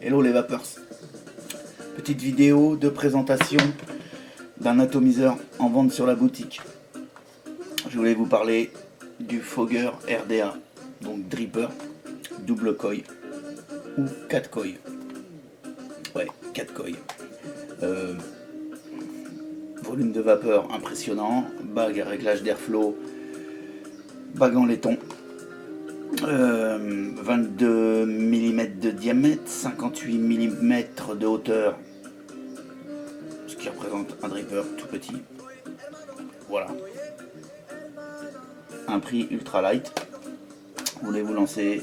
Hello les vapeurs. Petite vidéo de présentation d'un atomiseur en vente sur la boutique. Je voulais vous parler du Fogger RDA, donc dripper, double coil ou 4 coils. Ouais, 4 coils. Volume de vapeur impressionnant, bague à réglage d'airflow, bague en laiton. 22 mm de diamètre, 58 mm de hauteur, ce qui représente un dripper tout petit. Voilà. Un prix ultra light. Voulez vous lancer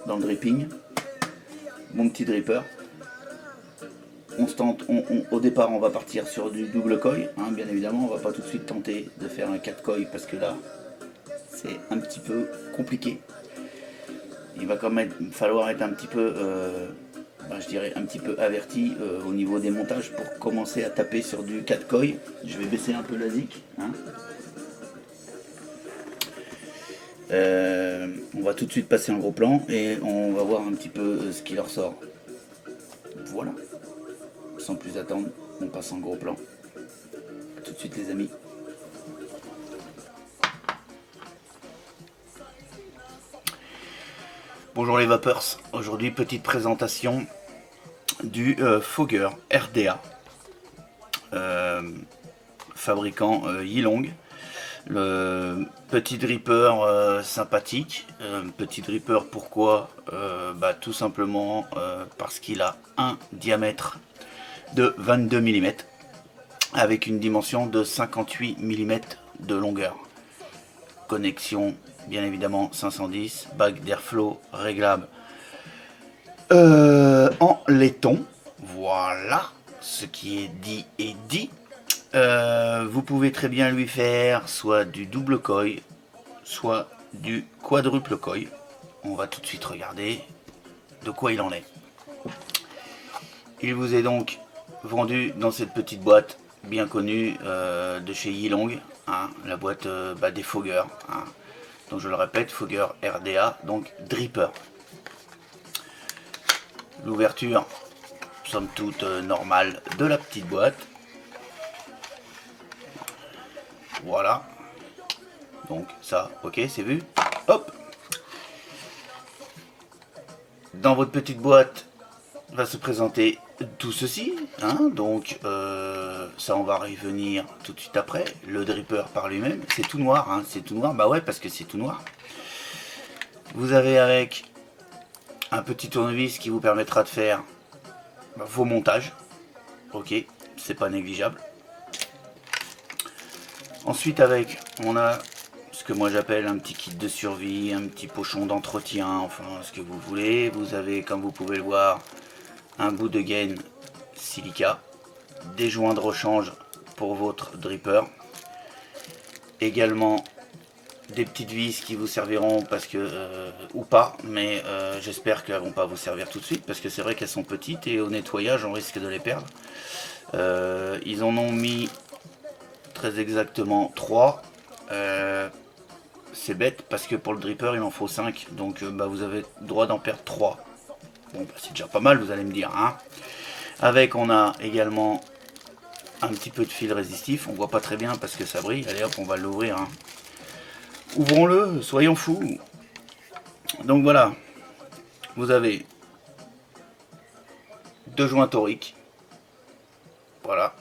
dans le dripping? Mon petit dripper. On se tente, au départ on va partir sur du double coil, hein, bien évidemment. On va pas tout de suite tenter de faire un 4 coil parce que là c'est un petit peu compliqué. Il va quand même falloir être un petit peu, je dirais un petit peu averti au niveau des montages pour commencer à taper sur du 4 coils. Je vais baisser un peu la zik. Hein. On va tout de suite passer en gros plan et on va voir un petit peu ce qui leur sort. Voilà. Sans plus attendre, on passe en gros plan. A tout de suite les amis. Bonjour les vapeurs, aujourd'hui petite présentation du Fogger RDA, fabricant Yilong, le petit dripper sympathique. Petit dripper pourquoi tout simplement parce qu'il a un diamètre de 22 mm avec une dimension de 58 mm de longueur. Connexion bien évidemment 510, bague d'airflow réglable en laiton. Voilà, ce qui est dit est dit. Vous pouvez très bien lui faire soit du double coil, soit du quadruple coil. On va tout de suite regarder de quoi il en est. Il vous est donc vendu dans cette petite boîte bien connue de chez Yilong, hein, la boîte des Fogger. Hein. Donc je le répète, Fogger RDA, donc dripper. L'ouverture, somme toute normale de la petite boîte. Voilà. Donc ça, ok, c'est vu. Hop. Dans votre petite boîte va se présenter tout ceci. Hein, donc ça, on va revenir tout de suite après. Le dripper par lui-même, c'est tout noir. Hein, c'est tout noir. Bah ouais, parce que c'est tout noir. Vous avez avec un petit tournevis qui vous permettra de faire vos montages. Ok, c'est pas négligeable. Ensuite avec, on a ce que moi j'appelle un petit kit de survie, un petit pochon d'entretien, enfin ce que vous voulez. Vous avez, comme vous pouvez le voir, un bout de gaine silica, des joints de rechange pour votre dripper, également des petites vis qui vous serviront parce que ou pas, mais j'espère qu'elles vont pas vous servir tout de suite parce que c'est vrai qu'elles sont petites et au nettoyage on risque de les perdre. Ils en ont mis très exactement 3. C'est bête parce que pour le dripper il en faut 5, donc vous avez le droit d'en perdre 3. Bon, c'est déjà pas mal, vous allez me dire. Hein. Avec, on a également un petit peu de fil résistif. On voit pas très bien parce que ça brille. Allez hop, on va l'ouvrir. Hein. Ouvrons-le, soyons fous. Donc voilà, vous avez 2 joints toriques. Voilà.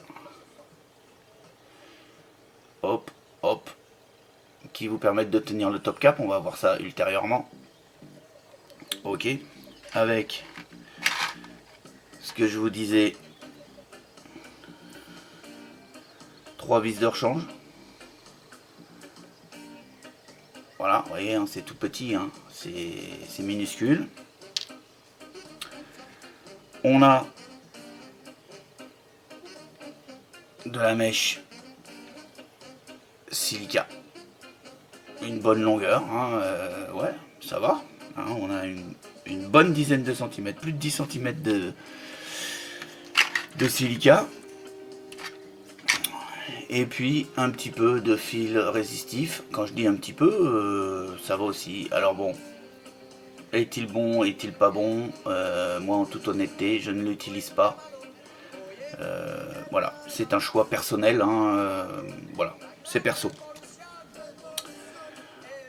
Hop, hop. Qui vous permettent de tenir le top cap. On va voir ça ultérieurement. Ok. Avec ce que je vous disais, 3 vis de rechange. Voilà, vous voyez, hein, c'est tout petit, hein, c'est minuscule. On a de la mèche silica, une bonne longueur, hein, ouais, ça va. Hein, on a une bonne dizaine de centimètres, plus de 10 cm de silica. Et puis un petit peu de fil résistif. Quand je dis un petit peu, ça va aussi. Alors bon, Est-il bon, est-il pas bon? Moi, en toute honnêteté, je ne l'utilise pas. Voilà, c'est un choix personnel, hein, voilà, c'est perso.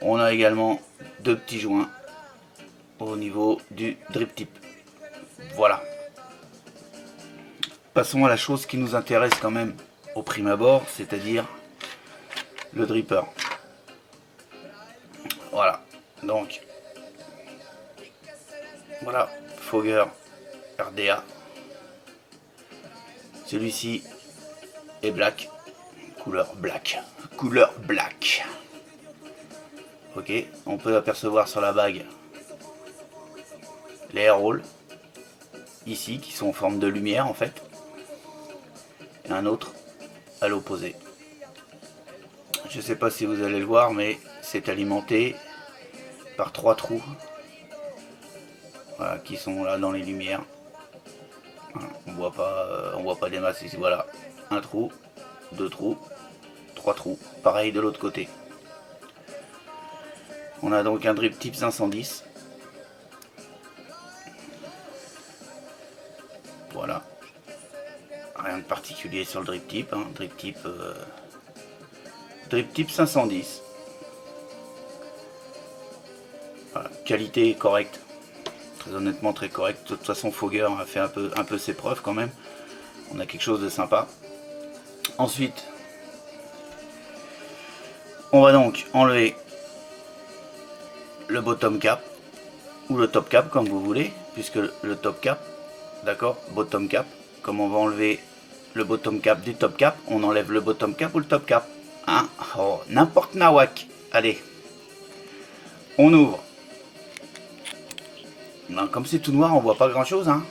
On a également deux petits joints au niveau du drip tip. Voilà. Passons à la chose qui nous intéresse quand même au prime abord, c'est-à-dire le dripper. Voilà, donc voilà, Fogger RDA. Celui-ci est black, couleur black, couleur black. Ok, on peut apercevoir sur la bague les air rolls ici qui sont en forme de lumière en fait, et un autre à l'opposé. Je ne sais pas si vous allez le voir, mais c'est alimenté par 3 trous, voilà, qui sont là dans les lumières. Voilà, on voit pas des masses ici. Voilà, un trou, 2 trous, 3 trous. Pareil de l'autre côté. On a donc un drip tip 510. Voilà. Rien de particulier sur le drip tip, hein. Drip tip 510. Voilà. Qualité correcte. Très honnêtement très correcte. De toute façon Fogger a fait un peu ses preuves quand même. On a quelque chose de sympa. Ensuite, on va donc enlever le bottom cap ou le top cap comme vous voulez, puisque le top cap, d'accord, bottom cap, comme on va enlever le bottom cap du top cap, on enlève le bottom cap ou le top cap, hein, oh, n'importe nawak. Allez, on ouvre. Non, comme c'est tout noir, on voit pas grand chose, hein,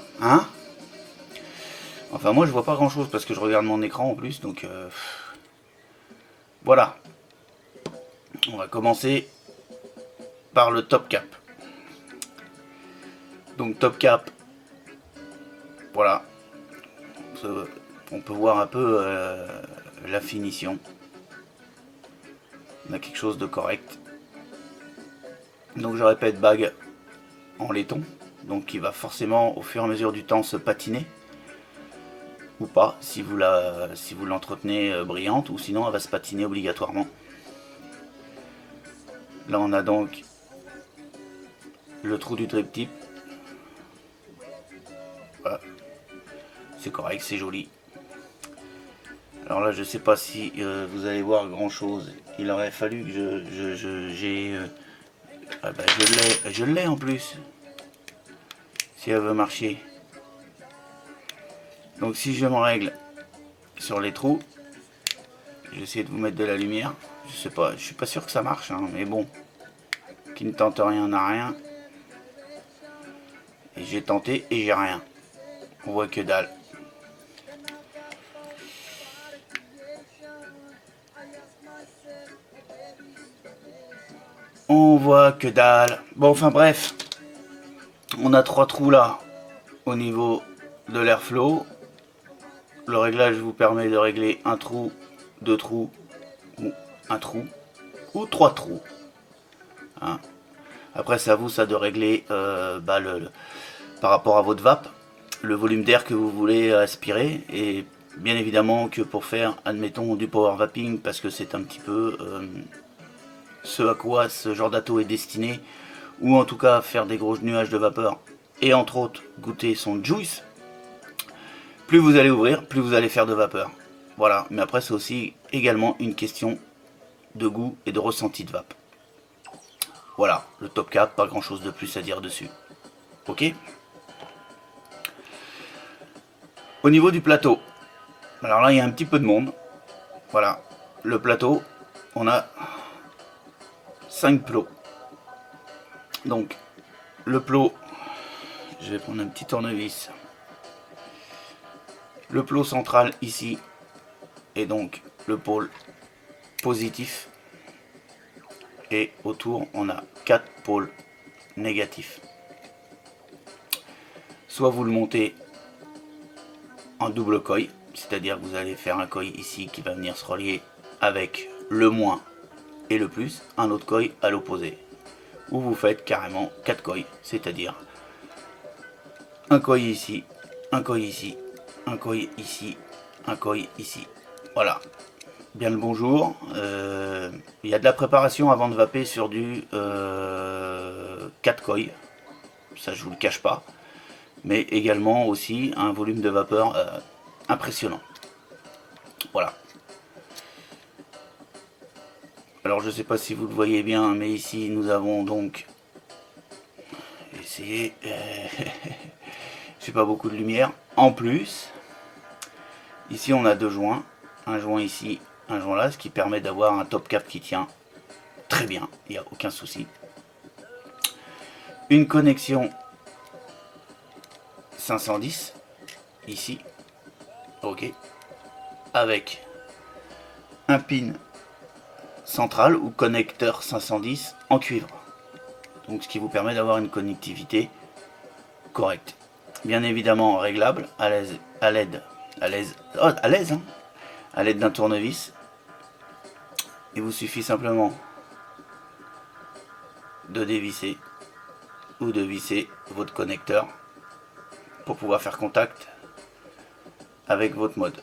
enfin moi je vois pas grand chose parce que je regarde mon écran en plus, donc voilà. On va commencer par le top cap. Donc top cap, voilà, on peut voir un peu la finition. On a quelque chose de correct. Donc je répète, bague en laiton, donc qui va forcément au fur et à mesure du temps se patiner, ou pas si vous l'entretenez brillante, ou sinon elle va se patiner obligatoirement. Là on a donc le trou du drip tip. Voilà. C'est correct, c'est joli. Alors là je sais pas si vous allez voir grand chose. Il aurait fallu que ah bah, je l'ai en plus, si elle veut marcher. Donc si je me règle sur les trous, je vais essayer de vous mettre de la lumière. Je sais pas, je suis pas sûr que ça marche, hein, mais bon, qui ne tente rien n'a rien. Et j'ai tenté et j'ai rien. On voit que dalle. On voit que dalle. Bon, enfin bref, on a 3 trous là au niveau de l'airflow. Le réglage vous permet de régler un trou, 2 trous, ou un trou, ou 3 trous. Hein. Après, c'est à vous ça de régler par rapport à votre vape, le volume d'air que vous voulez aspirer. Et bien évidemment que pour faire, admettons, du power vaping, parce que c'est un petit peu ce à quoi ce genre d'atto est destiné, ou en tout cas faire des gros nuages de vapeur, et entre autres goûter son juice, plus vous allez ouvrir, plus vous allez faire de vapeur. Voilà, mais après c'est aussi également une question de goût et de ressenti de vape. Voilà, le top cap, pas grand chose de plus à dire dessus. Ok. Au niveau du plateau, alors là il y a un petit peu de monde. Voilà, le plateau, on a 5 plots. Donc le plot, je vais prendre un petit tournevis. Le plot central ici est donc le pôle positif. Et autour on a 4 pôles négatifs. Soit vous le montez en double coil, c'est-à-dire que vous allez faire un coil ici qui va venir se relier avec le moins et le plus, un autre coil à l'opposé. ou vous faites carrément 4 koi, c'est-à-dire un koi ici, un koi ici, un koi ici, un koi ici. Voilà. Bien le bonjour. Il y a de la préparation avant de vaper sur du 4 koi. Ça, je vous le cache pas. Mais également aussi un volume de vapeur impressionnant. Voilà. Alors, je ne sais pas si vous le voyez bien, mais ici, nous avons donc... Essayez... J'ai pas beaucoup de lumière. En plus, ici, on a deux joints. Un joint ici, un joint là, ce qui permet d'avoir un top cap qui tient très bien. Il n'y a aucun souci. Une connexion 510 ici, ok, avec un pin central ou connecteur 510 en cuivre, donc ce qui vous permet d'avoir une connectivité correcte, bien évidemment réglable à l'aide d'un tournevis. Il vous suffit simplement de dévisser ou de visser votre connecteur pour pouvoir faire contact avec votre mode.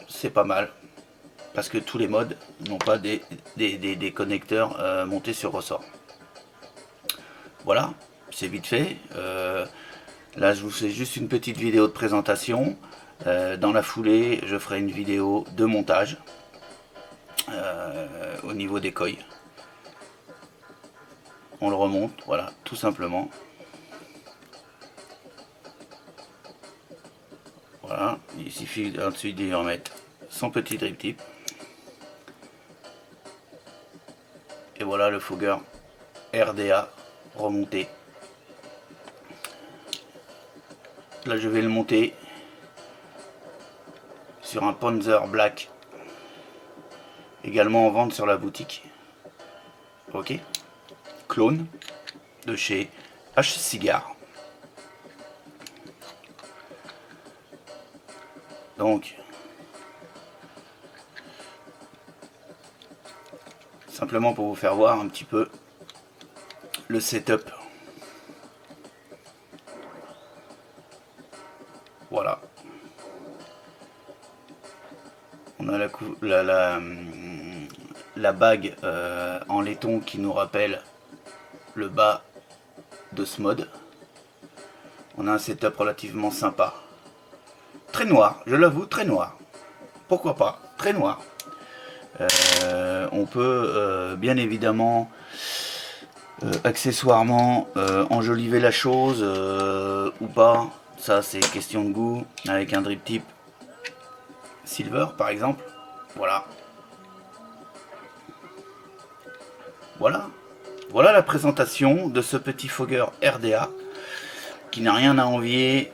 C'est pas mal parce que tous les modes n'ont pas des connecteurs montés sur ressort. Voilà, c'est vite fait. Là, je vous fais juste une petite vidéo de présentation. Dans la foulée, je ferai une vidéo de montage au niveau des koi. On le remonte, voilà, tout simplement. Voilà, il suffit ensuite d'y remettre son petit drip tip. Et voilà le fogger RDA remonté. Là, je vais le monter sur un Panzer Black, également en vente sur la boutique. Ok, clone de chez H Cigar. Donc, simplement pour vous faire voir un petit peu le setup. Voilà. On a la bague en laiton qui nous rappelle le bas de ce mode. On a un setup relativement sympa. Très noir, je l'avoue, très noir. Pourquoi pas, très noir. On peut bien évidemment accessoirement enjoliver la chose ou pas. Ça, c'est question de goût. Avec un drip tip silver par exemple. Voilà. Voilà. Voilà la présentation de ce petit fogger RDA qui n'a rien à envier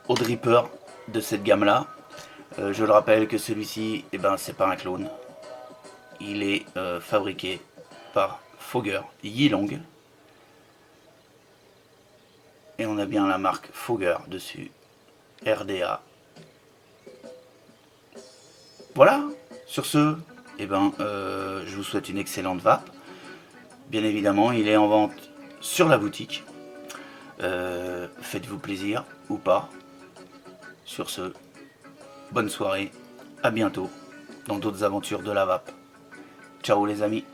au dripper de cette gamme là. Je le rappelle que celui-ci, eh ben, c'est pas un clone. Il est fabriqué par Fogger Yilong. Et on a bien la marque Fogger dessus. RDA. Voilà. Sur ce, eh ben, je vous souhaite une excellente vape. Bien évidemment, il est en vente sur la boutique. Faites-vous plaisir ou pas. Sur ce, bonne soirée. À bientôt dans d'autres aventures de la vape. Ciao les amis.